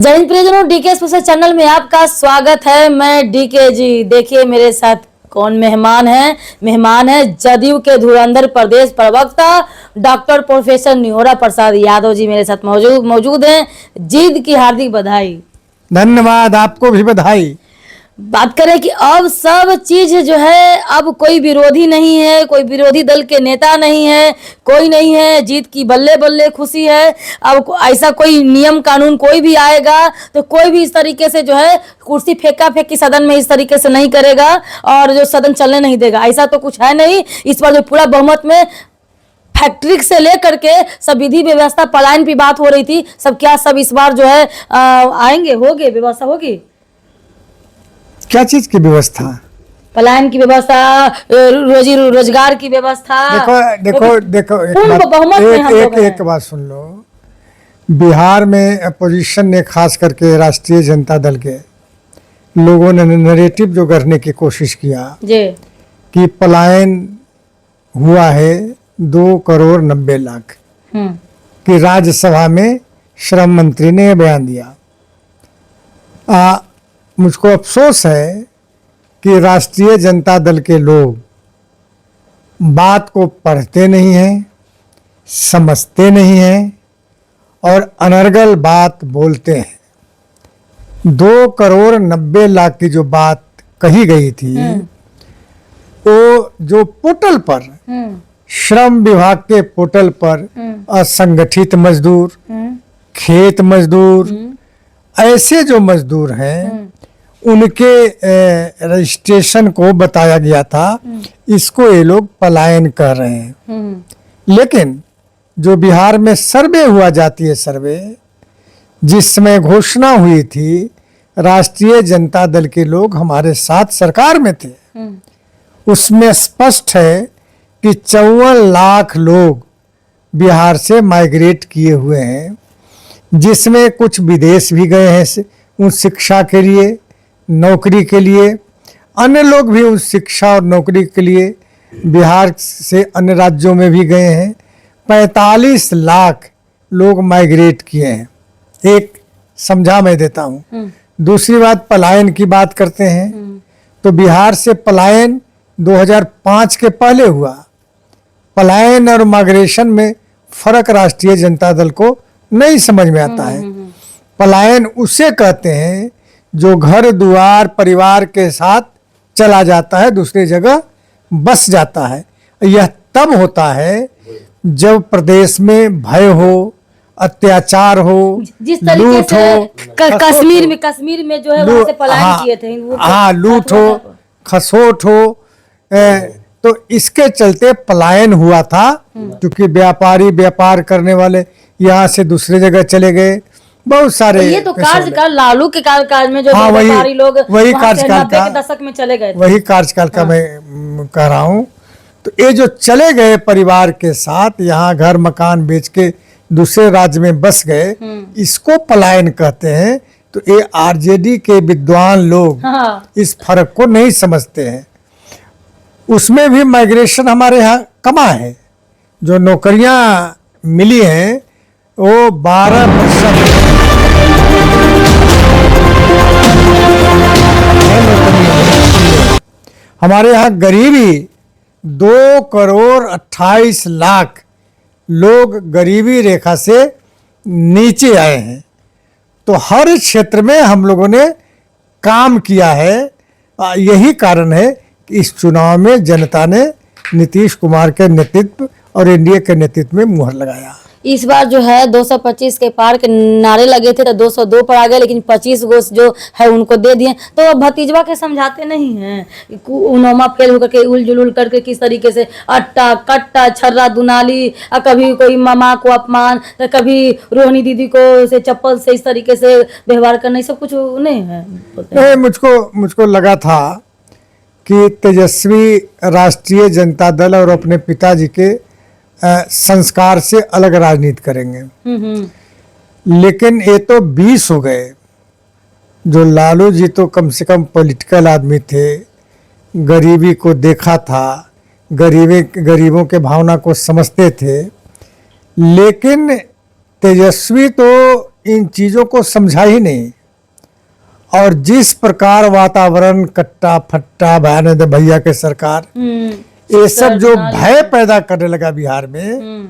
जय हिंद प्रियजनों, DK special channel में आपका स्वागत है। मैं डीके जी। देखिए मेरे साथ कौन मेहमान है जदयू के धुरंधर प्रदेश प्रवक्ता डॉक्टर प्रोफेसर निहोरा प्रसाद यादव जी मेरे साथ मौजूद हैं। जीत की हार्दिक बधाई। धन्यवाद, आपको भी बधाई। बात करें कि अब सब चीज जो है, अब कोई विरोधी नहीं है, कोई विरोधी दल के नेता नहीं है, कोई नहीं है। जीत की बल्ले बल्ले खुशी है। अब ऐसा कोई नियम कानून कोई भी आएगा तो कोई भी इस तरीके से जो है कुर्सी फेंका फेंकी सदन में इस तरीके से नहीं करेगा और जो सदन चलने नहीं देगा, ऐसा तो कुछ है नहीं। इस बार जो पूरा बहुमत में फैक्ट्री से लेकर के सब विधि व्यवस्था पलायन की बात हो रही थी, सब क्या सब इस बार जो है आएंगे, होगी व्यवस्था होगी। क्या चीज की व्यवस्था? पलायन की व्यवस्था, रोजी रोजगार की व्यवस्था। देखो एक बात सुन लो। बिहार में अपोजिशन ने खास करके राष्ट्रीय जनता दल के लोगों ने नैरेटिव जो करने की कोशिश किया जी कि पलायन हुआ है 2,90,00,000 कि राज्यसभा में श्रम मंत्री ने बयान दिया। मुझको अफसोस है कि राष्ट्रीय जनता दल के लोग बात को पढ़ते नहीं हैं, समझते नहीं हैं और अनर्गल बात बोलते हैं। 2,90,00,000 की जो बात कही गई थी वो जो पोर्टल पर, श्रम विभाग के पोर्टल पर असंगठित मजदूर, खेत मजदूर, ऐसे जो मजदूर हैं उनके रजिस्ट्रेशन को बताया गया था। इसको ये लोग पलायन कर रहे हैं। लेकिन जो बिहार में सर्वे हुआ, जातीय सर्वे, जिसमें घोषणा हुई थी, राष्ट्रीय जनता दल के लोग हमारे साथ सरकार में थे, उसमें स्पष्ट है कि 54 लाख लोग बिहार से माइग्रेट किए हुए हैं, जिसमें कुछ विदेश भी गए हैं उन शिक्षा के लिए, नौकरी के लिए। अन्य लोग भी उस शिक्षा और नौकरी के लिए बिहार से अन्य राज्यों में भी गए हैं। 45 लाख लोग माइग्रेट किए हैं। एक समझा मैं देता हूँ। दूसरी बात, पलायन की बात करते हैं तो बिहार से पलायन 2005 के पहले हुआ। पलायन और माइग्रेशन में फर्क राष्ट्रीय जनता दल को नहीं समझ में आता है। पलायन उसे कहते हैं जो घर द्वार परिवार के साथ चला जाता है, दूसरी जगह बस जाता है। यह तब होता है जब प्रदेश में भय हो, अत्याचार हो, लूट हो। कश्मीर में जो है वहां से पलायन किए थे। लूट हो, खसोट हो, तो इसके चलते पलायन हुआ था। क्योंकि व्यापारी, व्यापार करने वाले यहाँ से दूसरे जगह चले गए। बहुत सारे ये तो कार्यकाल लालू के कार्यकाल में जो व्यापारी लोग वही कार्यकाल का दशक में चले गए थे, वही कार्यकाल का मैं कह रहा हूँ। तो ये जो चले गए परिवार के साथ, यहाँ घर मकान बेच के दूसरे राज्य में बस गए, इसको पलायन कहते हैं। तो ये आरजेडी के विद्वान लोग इस फर्क को नहीं समझते हैं। उसमें भी माइग्रेशन हमारे यहाँ कमा है। जो नौकरियां मिली हैं वो 12% हमारे यहाँ गरीबी 2,28,00,000 लोग गरीबी रेखा से नीचे आए हैं। तो हर क्षेत्र में हम लोगों ने काम किया है। यही कारण है कि इस चुनाव में जनता ने नीतीश कुमार के नेतृत्व और एनडीए के नेतृत्व में मुहर लगाया। इस बार जो है 225 के पार के नारे लगे थे तो 202 पर आ गए, लेकिन 25 गो जो है उनको दे दिए। तो अब भतीजवा के समझाते नहीं हैं, उनोमा फेल होकर के उल जुलूल करके किस तरीके से अट्टा कट्टा छर्रा दुनाली, कभी कोई मामा को अपमान, तो कभी रोहिणी दीदी को से चप्पल से इस तरीके से व्यवहार करना, सब कुछ नहीं है। मुझको लगा था कि तेजस्वी राष्ट्रीय जनता दल और अपने पिताजी के संस्कार से अलग राजनीति करेंगे। लेकिन ये तो 20 हो गए। जो लालू जी तो कम से कम पॉलिटिकल आदमी थे, गरीबी को देखा था, गरीबों के भावना को समझते थे। लेकिन तेजस्वी तो इन चीज़ों को समझा ही नहीं। और जिस प्रकार वातावरण कट्टा फट्टा भयानंद भैया के सरकार ये सब जो भय पैदा करने लगा बिहार में,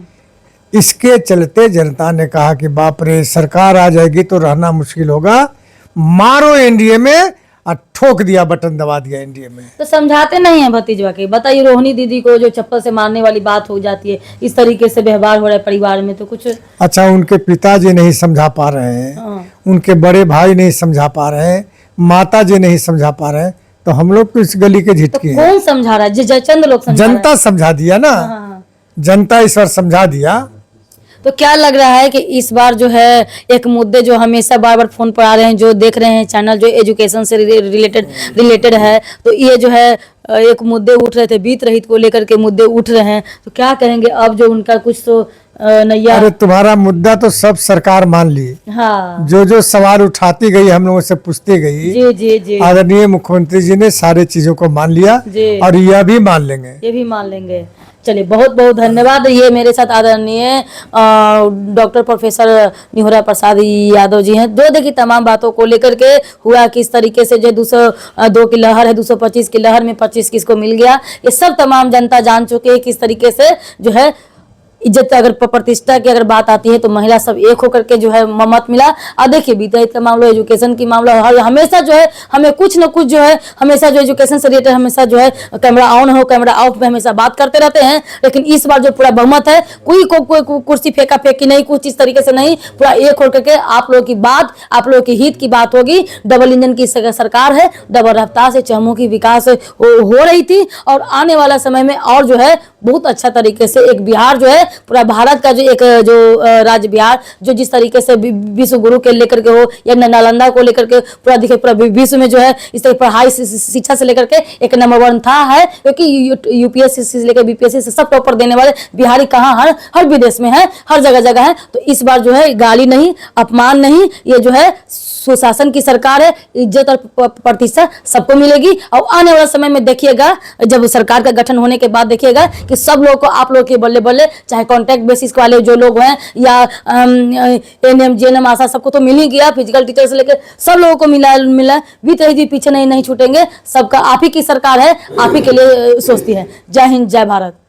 इसके चलते जनता ने कहा कि बाप रे सरकार आ जाएगी तो रहना मुश्किल होगा, मारो एनडीए में, और ठोक दिया, बटन दबा दिया एनडीए में। तो समझाते नहीं है भतीजवा के? बताइए, रोहिणी दीदी को जो चप्पल से मारने वाली बात हो जाती है, इस तरीके से व्यवहार हो रहा है परिवार में, तो कुछ अच्छा उनके पिताजी नहीं समझा पा रहे हैं, उनके बड़े भाई नहीं समझा पा रहे हैं, माता जी नहीं समझा पा रहे हैं, तो हम लोग तो इस गली के तो झिटके हैं। कौन समझा रहा है? चंद लोग समझा रहे हैं। जनता समझा दिया ना, जनता इस बार समझा दिया। तो क्या लग रहा है कि इस बार जो है एक मुद्दे जो हमेशा बार बार फोन पर आ रहे हैं, जो देख रहे हैं चैनल, जो एजुकेशन से रिलेटेड है, तो ये जो है एक मुद्दे उठ रहे थे, बीत रहित को लेकर के मुद्दे उठ रहे हैं, तो क्या कहेंगे अब जो उनका कुछ तो नैया? अरे तुम्हारा मुद्दा तो सब सरकार मान ली। हाँ, जो सवाल उठाती गई, हम लोगों से पूछती गई, जी जी जी आदरणीय मुख्यमंत्री जी ने सारे चीजों को मान लिया जी, और यह भी मान लेंगे। ये भी मान लेंगे। चलिए, बहुत बहुत धन्यवाद। ये मेरे साथ आदरणीय डॉक्टर प्रोफेसर निहोरा प्रसाद यादव जी हैं। जो देखिए तमाम बातों को लेकर के हुआ किस तरीके से, जो 202 की लहर है, 225 की लहर में 25 किसको मिल गया, ये सब तमाम जनता जान चुके हैं किस तरीके से जो है इज्जत, अगर प्रतिष्ठा की अगर बात आती है तो महिला सब एक होकर के जो है मत मिला। और देखिए बीता का मामला, एजुकेशन की मामला, हमेशा जो है हमें कुछ न कुछ जो है हमेशा जो एजुकेशन से रिलेटेड हमेशा जो है कैमरा ऑन हो कैमरा ऑफ में हमेशा बात करते रहते हैं। लेकिन इस बार जो पूरा बहुमत है, कोई कुर्सी फेंका फेंकी नहीं, कुछ इस तरीके से नहीं, पूरा एक होकर के आप लोगों की बात, आप लोगों की हित की बात होगी। डबल इंजन की सरकार है, डबल रफ्तार से चहुमुखी विकास हो रही थी, और आने वाला समय में और जो है बहुत अच्छा तरीके से एक बिहार जो है पूरा भारत का जो एक जो राज्य बिहार, जो जिस तरीके से विश्व गुरु के लेकर के हो या नालंदा को लेकर के पूरा देखिए पूरा विश्व में जो है इस तरह पढ़ाई शिक्षा से लेकर के एक नंबर 1 था है, क्योंकि यूपीएससी से लेकर बीपीएससी से सब टॉपर देने वाले बिहारी कहाँ हर विदेश में है, हर जगह है। तो इस बार जो है गाली नहीं, अपमान नहीं, ये जो है सुशासन की सरकार है, इज्जत और प्रतिष्ठा सबको मिलेगी। और आने वाला समय में देखिएगा, जब सरकार का गठन होने के बाद देखिएगा कि सब लोग को, आप लोग के बल्ले बल्ले, चाहे कॉन्ट्रैक्ट बेसिस वाले जो लोग हैं या एनएम जेएनएम आशा, सबको तो मिल ही गया, फिजिकल टीचर से लेकर सब लोगों को मिला भी, तो पीछे नहीं छूटेंगे। सबका आप ही की सरकार है, आप ही के लिए सोचती है। जय हिंद, जय भारत।